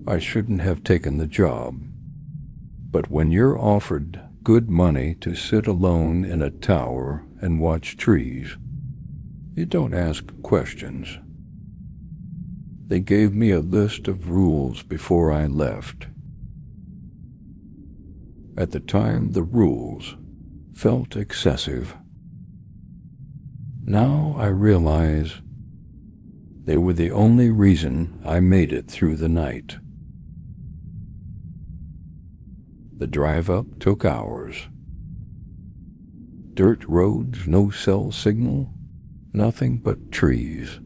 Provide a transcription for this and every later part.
I shouldn't have taken the job. But when you're offered good money to sit alone in a tower and watch trees, you don't ask questions. They gave me a list of rules before I left. At the time, the rules felt excessive. Now I realize they were the only reason I made it through the night. The drive up took hours. Dirt roads, no cell signal, nothing but trees.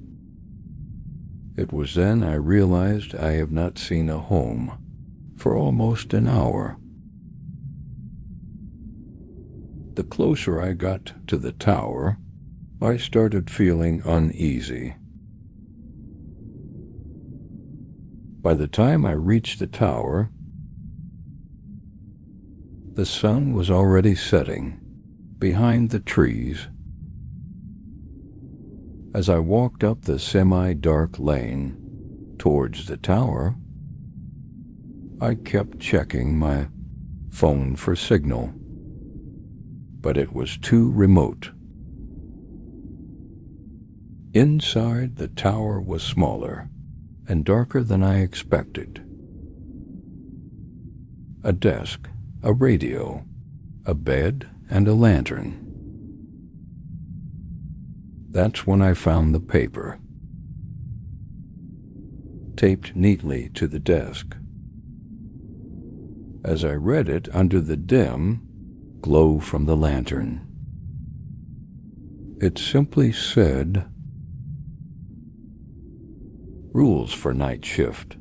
It was then I realized I have not seen a home for almost an hour. The closer I got to the tower, I started feeling uneasy. By the time I reached the tower, the sun was already setting behind the trees. As I walked up the semi-dark lane towards the tower, I kept checking my phone for signal, but it was too remote. Inside, the tower was smaller and darker than I expected. A desk, a radio, a bed, and a lantern. That's when I found the paper, taped neatly to the desk. As I read it under the dim glow from the lantern, it simply said, "Rules for night shift."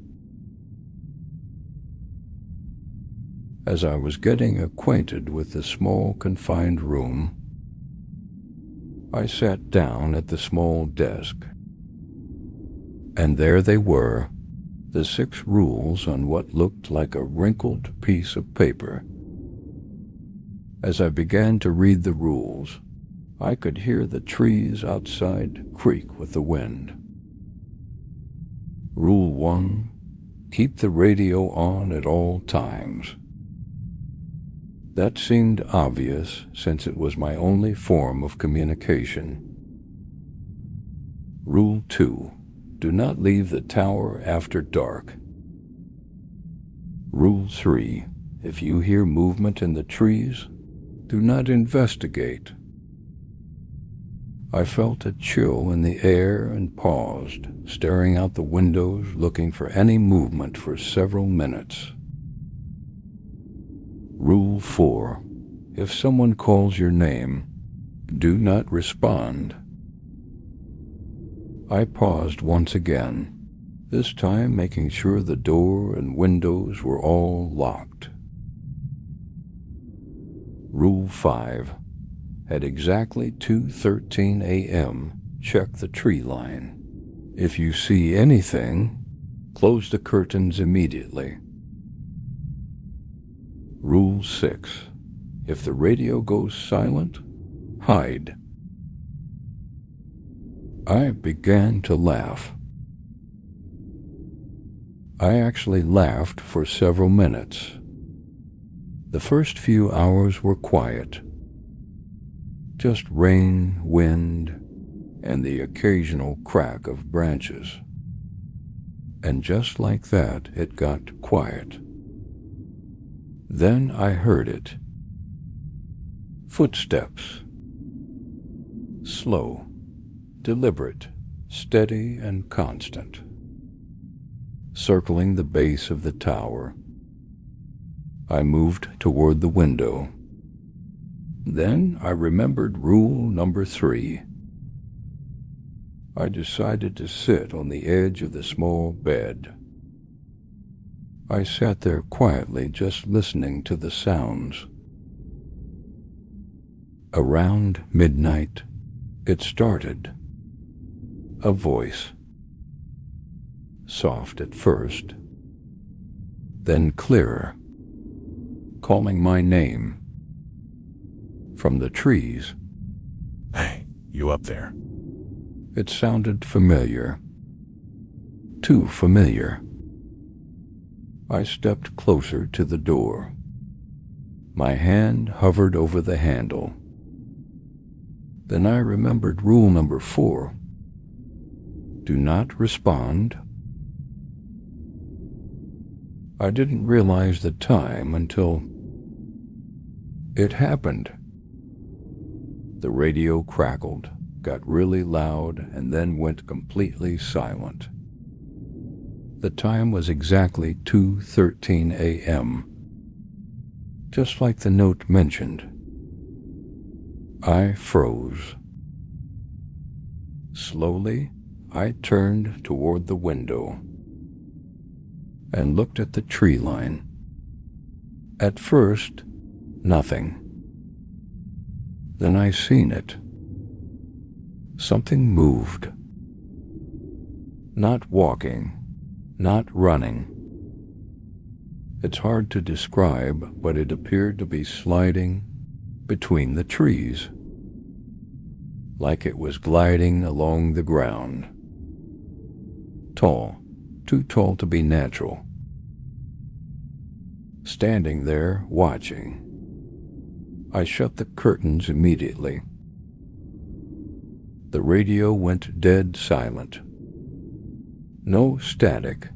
As I was getting acquainted with the small confined room, I sat down at the small desk, and there they were, the 6 rules on what looked like a wrinkled piece of paper. As I began to read the rules, I could hear the trees outside creak with the wind. Rule 1, keep the radio on at all times. That seemed obvious since it was my only form of communication. Rule 2, do not leave the tower after dark. Rule 3, if you hear movement in the trees, do not investigate. I felt a chill in the air and paused, staring out the windows, looking for any movement for several minutes. Rule 4, if someone calls your name, do not respond. I paused once again, this time making sure the door and windows were all locked. Rule 5, at exactly 2:13 a.m., check the tree line. If you see anything, close the curtains immediately. Rule 6, if the radio goes silent, hide. I began to laugh. I actually laughed for several minutes. The first few hours were quiet. Just rain, wind, and the occasional crack of branches. And just like that, it got quiet. Then I heard it. Footsteps. Slow, deliberate, steady, and constant. Circling the base of the tower. I moved toward the window. Then I remembered rule number 3. I decided to sit on the edge of the small bed. I sat there quietly, just listening to the sounds. Around midnight, it started. A voice. Soft at first, then clearer, calling my name. From the trees. Hey, you up there? It sounded familiar. Too familiar. I stepped closer to the door. My hand hovered over the handle. Then I remembered rule number 4. Do not respond. I didn't realize the time until it happened. The radio crackled, got really loud, and then went completely silent. The time was exactly 2:13 a.m., just like the note mentioned. I froze. Slowly, I turned toward the window and looked at the tree line. At first, nothing. Then I seen it. Something moved. Not walking, not running. It's hard to describe, but it appeared to be sliding between the trees, like it was gliding along the ground. Tall, too tall to be natural. Standing there, watching. I shut the curtains immediately. The radio went dead silent. No static.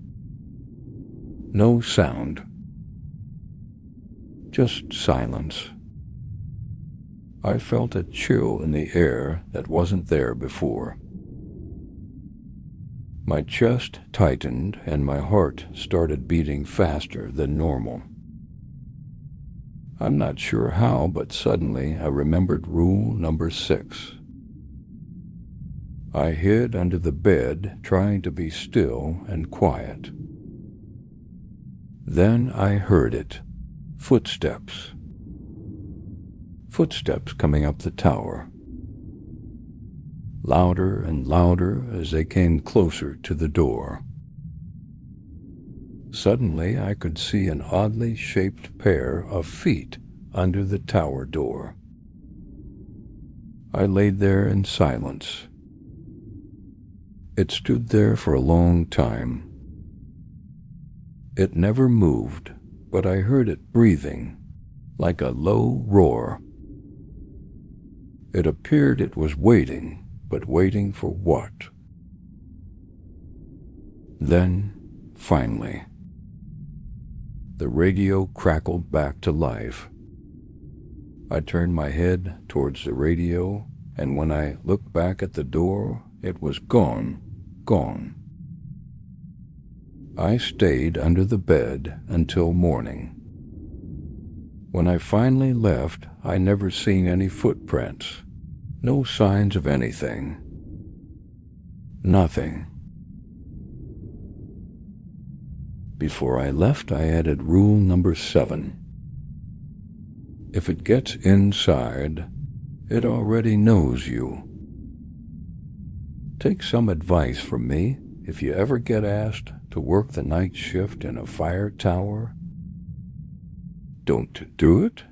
No sound. Just silence. I felt a chill in the air that wasn't there before. My chest tightened and my heart started beating faster than normal. I'm not sure how, but suddenly I remembered rule number 6. I hid under the bed, trying to be still and quiet. Then I heard it. Footsteps. Footsteps coming up the tower. Louder and louder as they came closer to the door. Suddenly I could see an oddly shaped pair of feet under the tower door. I laid there in silence. It stood there for a long time. It never moved, but I heard it breathing, like a low roar. It appeared it was waiting, but waiting for what? Then, finally, the radio crackled back to life. I turned my head towards the radio, and when I looked back at the door, it was gone. I stayed under the bed until morning. When I finally left, I never seen any footprints, no signs of anything. Nothing. Before I left, I added rule number 7. If it gets inside, it already knows you. Take some advice from me. If you ever get asked to work the night shift in a fire tower, don't do it.